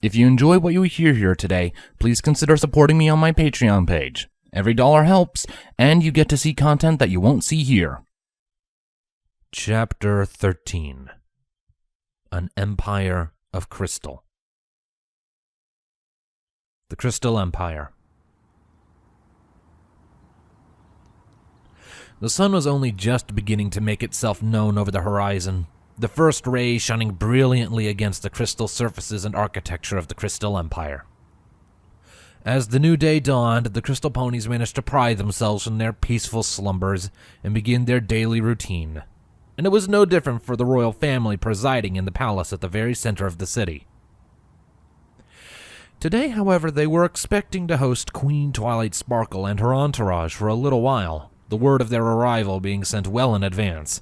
If you enjoy what you hear here today, please consider supporting me on my Patreon page. Every dollar helps, and you get to see content that you won't see here. Chapter 13. An Empire of Crystal. The Crystal Empire. The sun was only just beginning to make itself known over the horizon, the first rays shining brilliantly against the crystal surfaces and architecture of the Crystal Empire. As the new day dawned, the crystal ponies managed to pry themselves from their peaceful slumbers and begin their daily routine. And it was no different for the royal family presiding in the palace at the very center of the city. Today, however, they were expecting to host Queen Twilight Sparkle and her entourage for a little while, the word of their arrival being sent well in advance,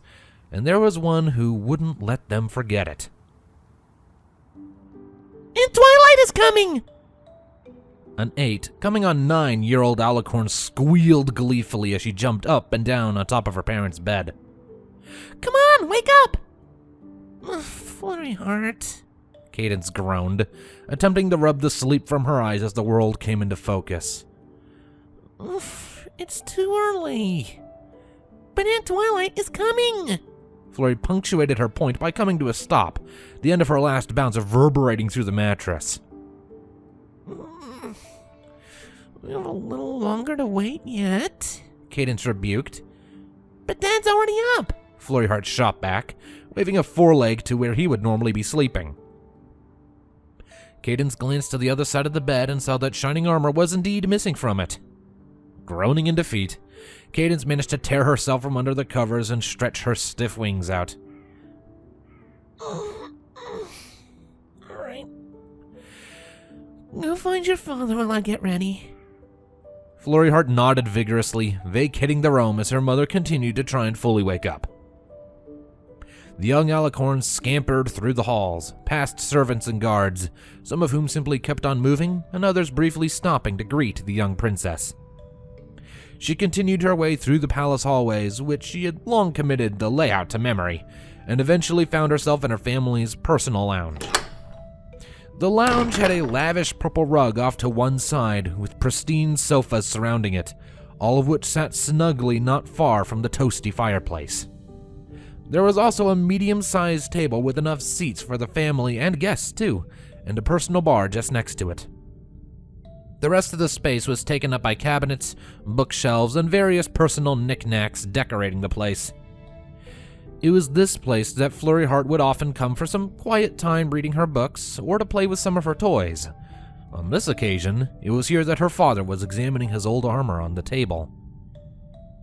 and there was one who wouldn't let them forget it. And Twilight is coming! An 8, coming on 9-year-old Alicorn squealed gleefully as she jumped up and down on top of her parents' bed. Come on, wake up! Flurry heart, Cadence groaned, attempting to rub the sleep from her eyes as the world came into focus. It's too early. But Aunt Twilight is coming! Flurry punctuated her point by coming to a stop, the end of her last bounce reverberating through the mattress. We have a little longer to wait yet, Cadence rebuked. But Dad's already up, Flurryheart shot back, waving a foreleg to where he would normally be sleeping. Cadence glanced to the other side of the bed and saw that shining armor was indeed missing from it. Groaning in defeat, Cadence managed to tear herself from under the covers and stretch her stiff wings out. All right. Go find your father while I get ready. Flurryheart nodded vigorously, vacating the room as her mother continued to try and fully wake up. The young Alicorn scampered through the halls, past servants and guards, some of whom simply kept on moving, and others briefly stopping to greet the young princess. She continued her way through the palace hallways, which she had long committed the layout to memory, and eventually found herself in her family's personal lounge. The lounge had a lavish purple rug off to one side, with pristine sofas surrounding it, all of which sat snugly not far from the toasty fireplace. There was also a medium-sized table with enough seats for the family and guests too, and a personal bar just next to it. The rest of the space was taken up by cabinets, bookshelves, and various personal knickknacks decorating the place. It was this place that Flurryheart would often come for some quiet time reading her books or to play with some of her toys. On this occasion, it was here that her father was examining his old armor on the table.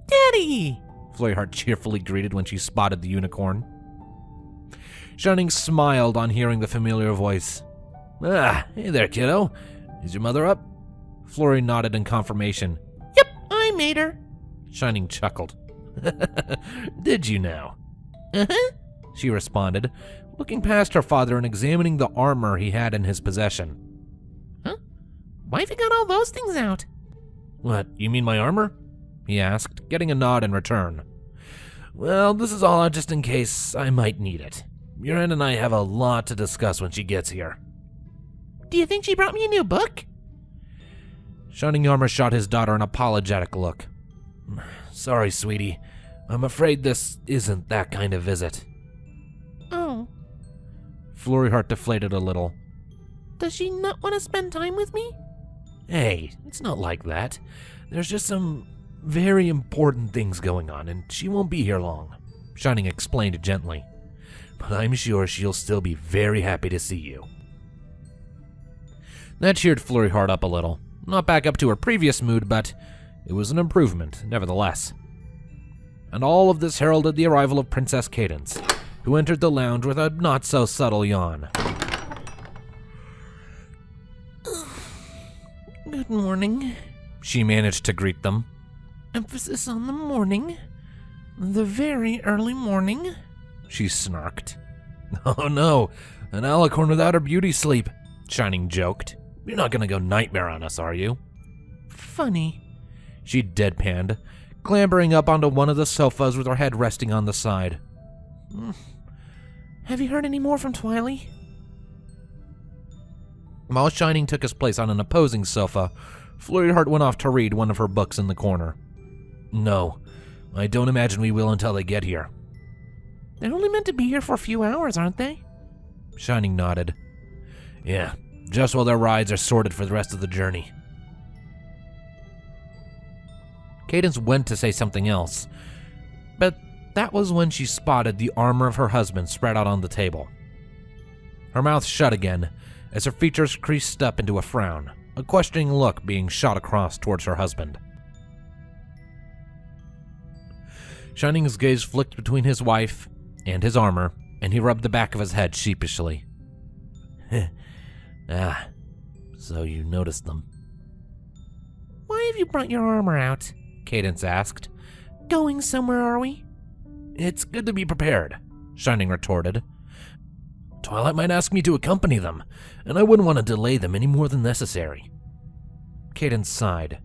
Daddy! Flurryheart cheerfully greeted when she spotted the unicorn. Shining smiled on hearing the familiar voice. Hey there, kiddo. Is your mother up? Flurry nodded in confirmation. Yep, I made her. Shining chuckled. Did you now? Uh-huh, she responded, looking past her father and examining the armor he had in his possession. Huh? Why have you got all those things out? What, you mean my armor? He asked, getting a nod in return. Well, this is all out just in case I might need it. Your aunt and I have a lot to discuss when she gets here. Do you think she brought me a new book? Shining Armor shot his daughter an apologetic look. Sorry, sweetie. I'm afraid this isn't that kind of visit. Oh. Flurryheart deflated a little. Does she not want to spend time with me? Hey, it's not like that. There's just some very important things going on, and she won't be here long, Shining explained gently. But I'm sure she'll still be very happy to see you. That cheered Flurryheart up a little. Not back up to her previous mood, but it was an improvement, nevertheless. And all of this heralded the arrival of Princess Cadence, who entered the lounge with a not-so-subtle yawn. Good morning, she managed to greet them. Emphasis on the morning. The very early morning, she snarked. Oh no, an alicorn without her beauty sleep, Shining joked. You're not gonna go nightmare on us, are you? Funny, she deadpanned, clambering up onto one of the sofas with her head resting on the side. Have you heard any more from Twily? While Shining took his place on an opposing sofa, Flurry Heart went off to read one of her books in the corner. No, I don't imagine we will until they get here. They're only meant to be here for a few hours, aren't they? Shining nodded. Yeah, just while their rides are sorted for the rest of the journey. Cadence went to say something else, but that was when she spotted the armor of her husband spread out on the table. Her mouth shut again, as her features creased up into a frown, a questioning look being shot across towards her husband. Shining's gaze flicked between his wife and his armor, and he rubbed the back of his head sheepishly. So you noticed them. Why have you brought your armor out? Cadence asked. Going somewhere, are we? It's good to be prepared, Shining retorted. Twilight might ask me to accompany them, and I wouldn't want to delay them any more than necessary. Cadence sighed.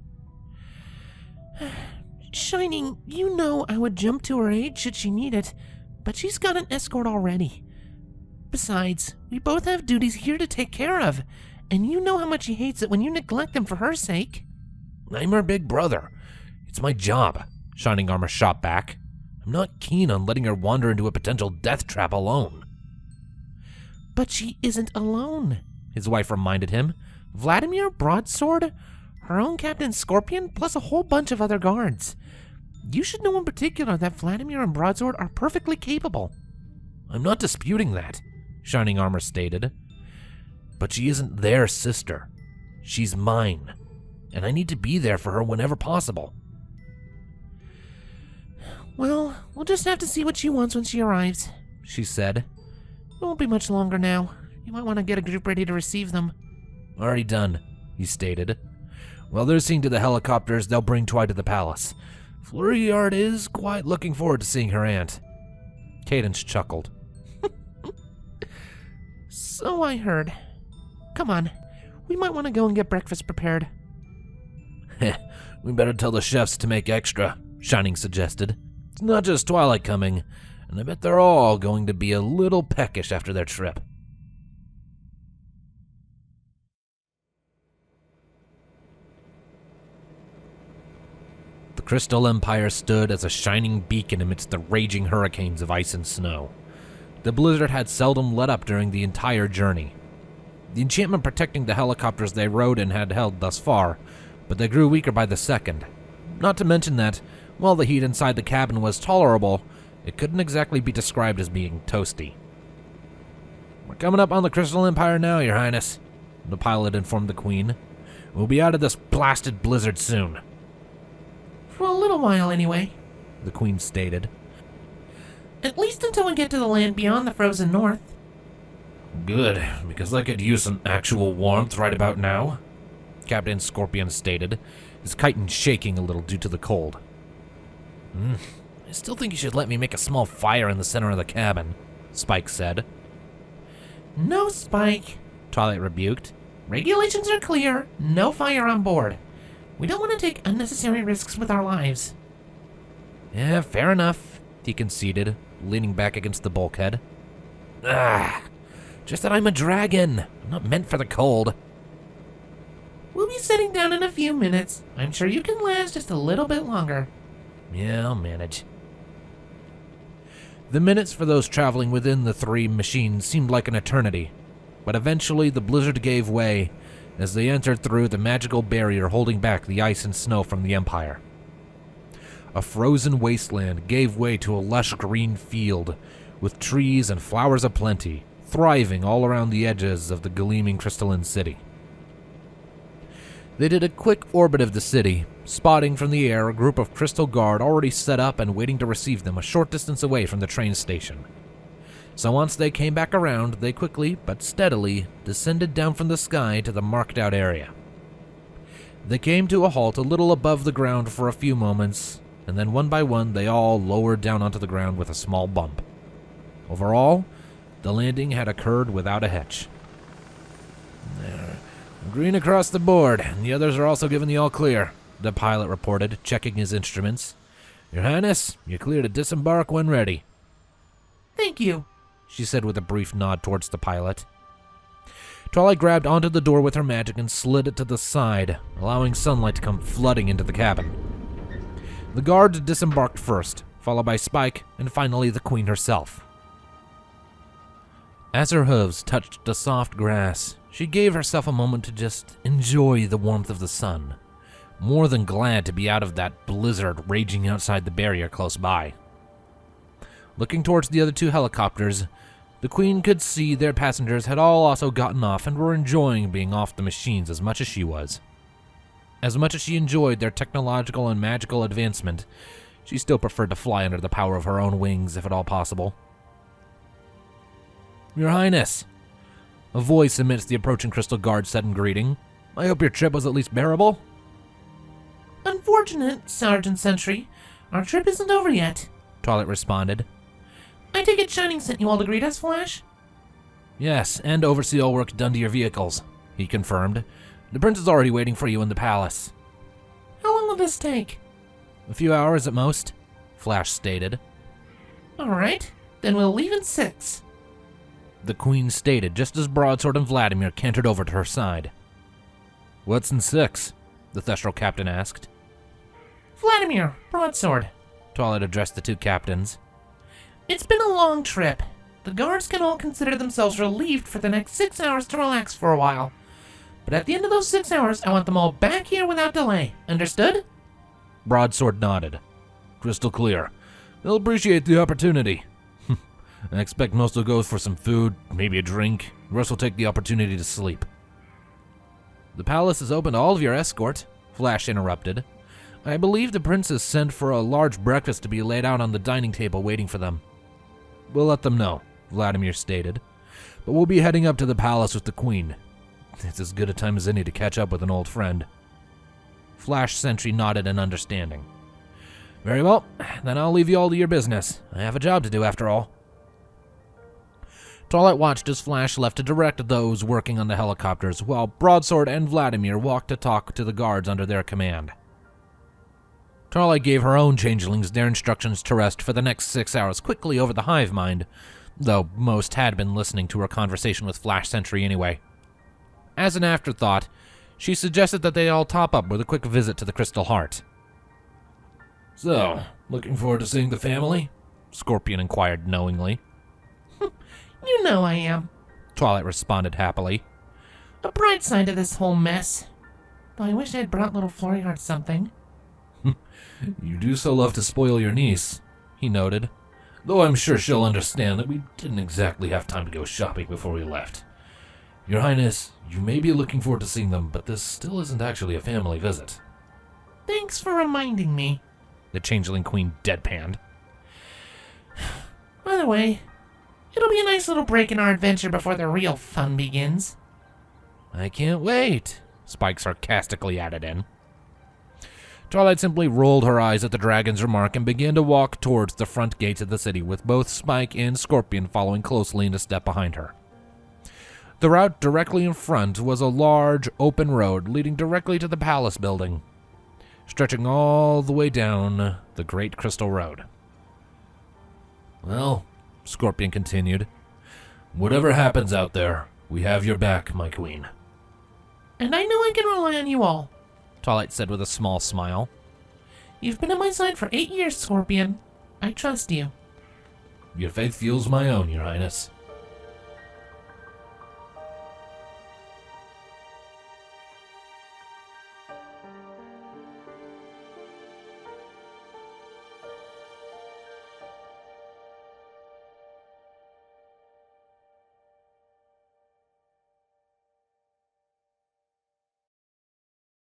Shining, you know I would jump to her aid should she need it, but she's got an escort already. Besides, we both have duties here to take care of, and you know how much she hates it when you neglect them for her sake. I'm her big brother. It's my job, Shining Armor shot back. I'm not keen on letting her wander into a potential death trap alone. But she isn't alone, his wife reminded him. Vladimir Broadsword, her own Captain Scorpion, plus a whole bunch of other guards. You should know in particular that Vladimir and Broadsword are perfectly capable. I'm not disputing that, Shining Armor stated. But she isn't their sister. She's mine, and I need to be there for her whenever possible. Well, we'll just have to see what she wants when she arrives, she said. It won't be much longer now. You might want to get a group ready to receive them. Already done, he stated. While they're seeing to the helicopters, they'll bring Twi to the palace. Flurry Heart is quite looking forward to seeing her aunt. Cadence chuckled. So I heard. Come on, we might want to go and get breakfast prepared. We better tell the chefs to make extra, Shining suggested. It's not just Twilight coming, and I bet they're all going to be a little peckish after their trip. The Crystal Empire stood as a shining beacon amidst the raging hurricanes of ice and snow. The blizzard had seldom let up during the entire journey. The enchantment protecting the helicopters they rode in had held thus far, but they grew weaker by the second. Not to mention that, while the heat inside the cabin was tolerable, it couldn't exactly be described as being toasty. We're coming up on the Crystal Empire now, Your Highness, the pilot informed the Queen. We'll be out of this blasted blizzard soon. For a little while, anyway, the Queen stated. At least until we get to the land beyond the frozen north. Good, because I could use some actual warmth right about now, Captain Scorpion stated, his chitin shaking a little due to the cold. I still think you should let me make a small fire in the center of the cabin, Spike said. No, Spike, Twilight rebuked. Regulations are clear, no fire on board. We don't want to take unnecessary risks with our lives. Yeah, fair enough, he conceded, leaning back against the bulkhead. Just that I'm a dragon. I'm not meant for the cold. We'll be sitting down in a few minutes. I'm sure you can last just a little bit longer. Yeah, I'll manage. The minutes for those traveling within the three machines seemed like an eternity, but eventually the blizzard gave way as they entered through the magical barrier holding back the ice and snow from the Empire. A frozen wasteland gave way to a lush green field, with trees and flowers aplenty, thriving all around the edges of the gleaming crystalline city. They did a quick orbit of the city, spotting from the air a group of Crystal Guard already set up and waiting to receive them a short distance away from the train station. So once they came back around, they quickly but steadily descended down from the sky to the marked out area. They came to a halt a little above the ground for a few moments, and then one by one they all lowered down onto the ground with a small bump. Overall, the landing had occurred without a hitch. There. Green across the board, and the others are also given the all-clear, the pilot reported, checking his instruments. Your Highness, you're clear to disembark when ready. Thank you, she said with a brief nod towards the pilot. Twilight grabbed onto the door with her magic and slid it to the side, allowing sunlight to come flooding into the cabin. The guards disembarked first, followed by Spike, and finally the Queen herself. As her hooves touched the soft grass, she gave herself a moment to just enjoy the warmth of the sun, more than glad to be out of that blizzard raging outside the barrier close by. Looking towards the other two helicopters, the Queen could see their passengers had all also gotten off and were enjoying being off the machines as much as she was. As much as she enjoyed their technological and magical advancement, she still preferred to fly under the power of her own wings if at all possible. "Your Highness," a voice amidst the approaching Crystal Guard said in greeting. "I hope your trip was at least bearable." "Unfortunate, Sergeant Sentry. Our trip isn't over yet," Twilight responded. "I take it Shining sent you all to greet us, Flash?" "Yes, and oversee all work done to your vehicles," he confirmed. "The prince is already waiting for you in the palace." "How long will this take?" "A few hours at most," Flash stated. "All right, then we'll leave in 6. The Queen stated just as Broadsword and Vladimir cantered over to her side. "What's in 6? The Thestral captain asked. "Vladimir, Broadsword," Twilight addressed the two captains. "It's been a long trip. The guards can all consider themselves relieved for the next 6 hours to relax for a while. But at the end of those 6 hours, I want them all back here without delay. Understood?" Broadsword nodded. "Crystal clear. They'll appreciate the opportunity. I expect most will go for some food, maybe a drink. The rest will take the opportunity to sleep." "The palace is open to all of your escort," Flash interrupted. "I believe the princess sent for a large breakfast to be laid out on the dining table waiting for them." "We'll let them know," Vladimir stated. "But we'll be heading up to the palace with the Queen. It's as good a time as any to catch up with an old friend." Flash Sentry nodded in understanding. "Very well, then I'll leave you all to your business. I have a job to do after all." Twilight watched as Flash left to direct those working on the helicopters, while Broadsword and Vladimir walked to talk to the guards under their command. Twilight gave her own changelings their instructions to rest for the next 6 hours quickly over the hive mind, though most had been listening to her conversation with Flash Sentry anyway. As an afterthought, she suggested that they all top up with a quick visit to the Crystal Heart. "So, looking forward to seeing the family?" Scorpion inquired knowingly. "You know I am," Twilight responded happily. "The bright side of this whole mess. Though I wish I'd brought little Floriheart something." "You do so love to spoil your niece," he noted. "Though I'm sure she'll understand that we didn't exactly have time to go shopping before we left. Your Highness, you may be looking forward to seeing them, but this still isn't actually a family visit." "Thanks for reminding me," the Changeling Queen deadpanned. "By the way, it'll be a nice little break in our adventure before the real fun begins." "I can't wait," Spike sarcastically added in. Twilight simply rolled her eyes at the dragon's remark and began to walk towards the front gates of the city, with both Spike and Scorpion following closely in a step behind her. The route directly in front was a large, open road leading directly to the palace building, stretching all the way down the Great Crystal Road. "Well," Scorpion continued, "whatever happens out there, we have your back, my queen." "And I know I can rely on you all," Twilight said with a small smile. "You've been at my side for 8 years, Scorpion. I trust you." "Your faith fuels my own, Your Highness."